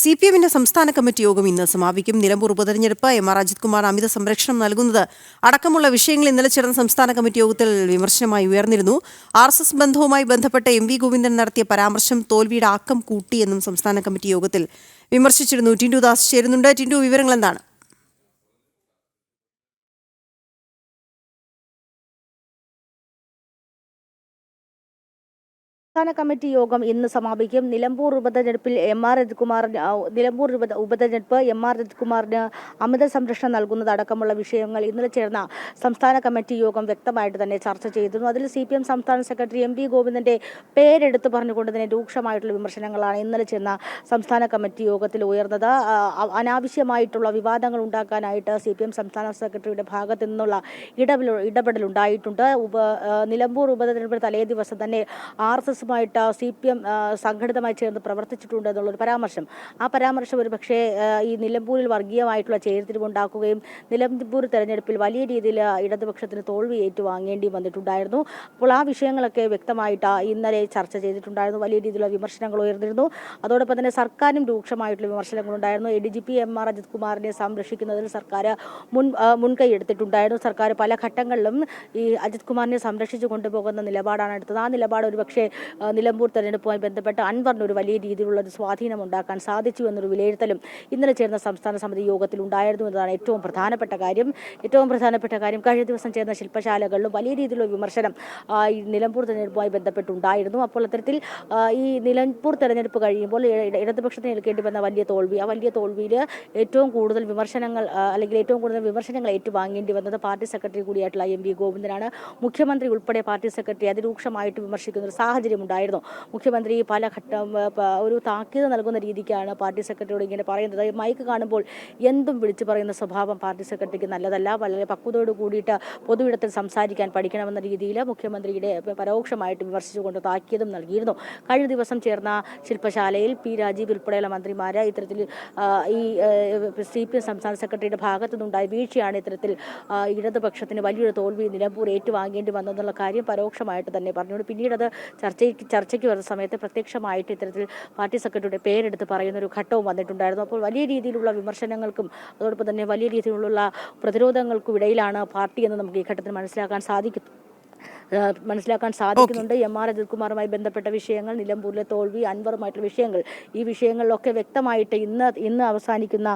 CPM-ന്റെ സംസ്ഥാന കമ്മിറ്റി യോഗം ഇന്ന് സമാപിക്കും. നിലമ്പൂർ ഉപതെരഞ്ഞെടുപ്പ് എം.ആർ. അജിത് കുമാർ അമിത സംരക്ഷണം നൽകുന്നത് അടക്കമുള്ള വിഷയങ്ങൾ ഇന്നലെ ചേർന്ന സംസ്ഥാന കമ്മിറ്റി യോഗത്തിൽ വിമർശനമായി ഉയർന്നിരുന്നു. RSS ബന്ധവുമായി ബന്ധപ്പെട്ട് എം വി ഗോവിന്ദൻ നടത്തിയ പരാമർശം തോൽവിയുടെ ആക്കം കൂട്ടിയെന്നും സംസ്ഥാന കമ്മിറ്റി യോഗത്തിൽ വിമർശിച്ചിരുന്നു. ടിൻഡു ദാസ് ചേരുന്നുണ്ട്. ടിൻഡു, വിവരങ്ങൾ എന്താണ്? സംസ്ഥാന കമ്മിറ്റി യോഗം ഇന്ന് സമാപിക്കും. നിലമ്പൂർ ഉപതെരഞ്ഞെടുപ്പിൽ എം.ആർ. അജിത് കുമാറിന് അമിത സംരക്ഷണം നൽകുന്നത് അടക്കമുള്ള വിഷയങ്ങൾ ഇന്നലെ ചേർന്ന സംസ്ഥാന കമ്മിറ്റി യോഗം വ്യക്തമായിട്ട് തന്നെ ചർച്ച ചെയ്തിരുന്നു. അതിൽ CPM സംസ്ഥാന സെക്രട്ടറി എം വി ഗോവിന്ദന്റെ പേരെടുത്ത് പറഞ്ഞുകൊണ്ട് തന്നെ രൂക്ഷമായിട്ടുള്ള വിമർശനങ്ങളാണ് ഇന്നലെ ചേർന്ന സംസ്ഥാന കമ്മിറ്റി യോഗത്തിൽ ഉയർന്നത്. അനാവശ്യമായിട്ടുള്ള വിവാദങ്ങൾ ഉണ്ടാക്കാനായിട്ട് CPM സംസ്ഥാന സെക്രട്ടറിയുടെ ഭാഗത്തു നിന്നുള്ള ഇടപെടലുണ്ടായിട്ടുണ്ട്. നിലമ്പൂർ ഉപതെരഞ്ഞെടുപ്പ് തലേ ദിവസം തന്നെ RSS CPM സംഘടിതമായി ചേർന്ന് പ്രവർത്തിച്ചിട്ടുണ്ട് എന്നുള്ളൊരു പരാമർശം. ആ പരാമർശം ഒരു പക്ഷേ ഈ നിലമ്പൂരിൽ വർഗീയമായിട്ടുള്ള ചേരിതിരിവുണ്ടാക്കുകയും നിലമ്പൂർ തെരഞ്ഞെടുപ്പിൽ വലിയ രീതിയിൽ ഇടതുപക്ഷത്തിന് തോൽവി ഏറ്റുവാങ്ങേണ്ടി വന്നിട്ടുണ്ടായിരുന്നു. അപ്പോൾ ആ വിഷയങ്ങളൊക്കെ വ്യക്തമായിട്ട് ഇന്നലെ ചർച്ച ചെയ്തിട്ടുണ്ടായിരുന്നു. വലിയ രീതിയിലുള്ള വിമർശനങ്ങൾ ഉയർന്നിരുന്നു. അതോടൊപ്പം തന്നെ സർക്കാരും രൂക്ഷമായിട്ടുള്ള വിമർശനങ്ങളുണ്ടായിരുന്നു. ADGP എം.ആർ. അജിത് കുമാറിനെ സംരക്ഷിക്കുന്നതിൽ സർക്കാർ മുൻകൈ എടുത്തിട്ടുണ്ടായിരുന്നു. സർക്കാർ പല ഘട്ടങ്ങളിലും ഈ അജിത് കുമാറിനെ സംരക്ഷിച്ചു കൊണ്ടുപോകുന്ന നിലപാടാണ് എടുത്തത്. ആ നിലപാട് ഒരുപക്ഷെ നിലമ്പൂർ തെരഞ്ഞെടുപ്പുമായി ബന്ധപ്പെട്ട് അൻവറിന് ഒരു വലിയ രീതിയിലുള്ള ഒരു സ്വാധീനം ഉണ്ടാക്കാൻ സാധിച്ചു എന്നൊരു വിലയിരുത്തലും ഇന്നലെ ചേർന്ന സംസ്ഥാന സമിതി യോഗത്തിൽ ഉണ്ടായിരുന്നു എന്നതാണ് ഏറ്റവും പ്രധാനപ്പെട്ട കാര്യം. കഴിഞ്ഞ ദിവസം ചേർന്ന ശില്പശാലകളിലും വലിയ രീതിയിലുള്ള വിമർശനം ഈ നിലമ്പൂർ തെരഞ്ഞെടുപ്പുമായി ബന്ധപ്പെട്ടുണ്ടായിരുന്നു. അപ്പോൾ അത്തരത്തിൽ ഈ നിലമ്പൂർ തെരഞ്ഞെടുപ്പ് കഴിയുമ്പോൾ ഇടതുപക്ഷത്തിന് ഏൽക്കേണ്ടി വന്ന വലിയ തോൽവി, ആ വലിയ തോൽവിയിൽ ഏറ്റവും കൂടുതൽ വിമർശനങ്ങൾ ഏറ്റുവാങ്ങേണ്ടി വന്നത് പാർട്ടി സെക്രട്ടറി കൂടിയായിട്ടുള്ള എം വി ഗോവിന്ദനാണ്. മുഖ്യമന്ത്രി ഉൾപ്പെടെ പാർട്ടി സെക്രട്ടറി അതിരൂക്ഷമായിട്ട് വിമർശിക്കുന്ന ഒരു സാഹചര്യം ഉണ്ടായിരുന്നു. മുഖ്യമന്ത്രി പല ഘട്ടം ഒരു താക്കീത് നൽകുന്ന രീതിക്കാണ് പാർട്ടി സെക്രട്ടറിയോട് ഇങ്ങനെ പറയുന്നത്. മൈക്ക് കാണുമ്പോൾ എന്തും വിളിച്ചു പറയുന്ന സ്വഭാവം പാർട്ടി സെക്രട്ടറിക്ക് നല്ലതല്ല. വളരെ പക്വതയോട് കൂടിയിട്ട് പൊതുവിടത്തിൽ സംസാരിക്കാൻ പഠിക്കണമെന്ന രീതിയിൽ മുഖ്യമന്ത്രിയുടെ പരോക്ഷമായിട്ട് വിമർശിച്ചുകൊണ്ട് താക്കീതും നൽകിയിരുന്നു. കഴിഞ്ഞ ദിവസം ചേർന്ന ശില്പശാലയിൽ P. രാജീവ് ഉൾപ്പെടെയുള്ള മന്ത്രിമാർ ഇത്തരത്തിൽ ഈ CPM സംസ്ഥാന സെക്രട്ടറിയുടെ ഭാഗത്തു നിന്നുണ്ടായ വീഴ്ചയാണ് ഇത്തരത്തിൽ ഇടതുപക്ഷത്തിന് വലിയൊരു തോൽവി നിലമ്പൂർ ഏറ്റുവാങ്ങേണ്ടി വന്നതെന്നുള്ള കാര്യം പരോക്ഷമായിട്ട് തന്നെ പറഞ്ഞുകൊണ്ട് പിന്നീട് അത് ചർച്ചയ്ക്ക് വരുന്ന സമയത്ത് പ്രത്യക്ഷമായിട്ട് ഇത്തരത്തിൽ പാർട്ടി സെക്രട്ടറിയുടെ പേരെടുത്ത് പറയുന്ന ഒരു ഘട്ടവും വന്നിട്ടുണ്ടായിരുന്നു. അപ്പോൾ വലിയ രീതിയിലുള്ള വിമർശനങ്ങൾക്കും അതോടൊപ്പം തന്നെ വലിയ രീതിയിലുള്ള പ്രതിരോധങ്ങൾക്കും ഇടയിലാണ് പാർട്ടി എന്ന് നമുക്ക് ഈ ഘട്ടത്തിൽ മനസ്സിലാക്കാൻ സാധിക്കുന്നുണ്ട്. എം.ആർ. അജിത് കുമാറുമായി ബന്ധപ്പെട്ട വിഷയങ്ങൾ, നിലമ്പൂരിലെ തോൽവി, അൻവറുമായിട്ടുള്ള വിഷയങ്ങൾ, ഈ വിഷയങ്ങളിലൊക്കെ വ്യക്തമായിട്ട് ഇന്ന് അവസാനിക്കുന്ന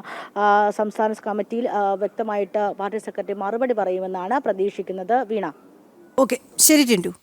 സംസ്ഥാന കമ്മിറ്റിയിൽ വ്യക്തമായിട്ട് പാർട്ടി സെക്രട്ടറി മറുപടി പറയുമെന്നാണ് പ്രതീക്ഷിക്കുന്നത്. വീണ. ഓക്കെ, ശരി ടിൻഡു.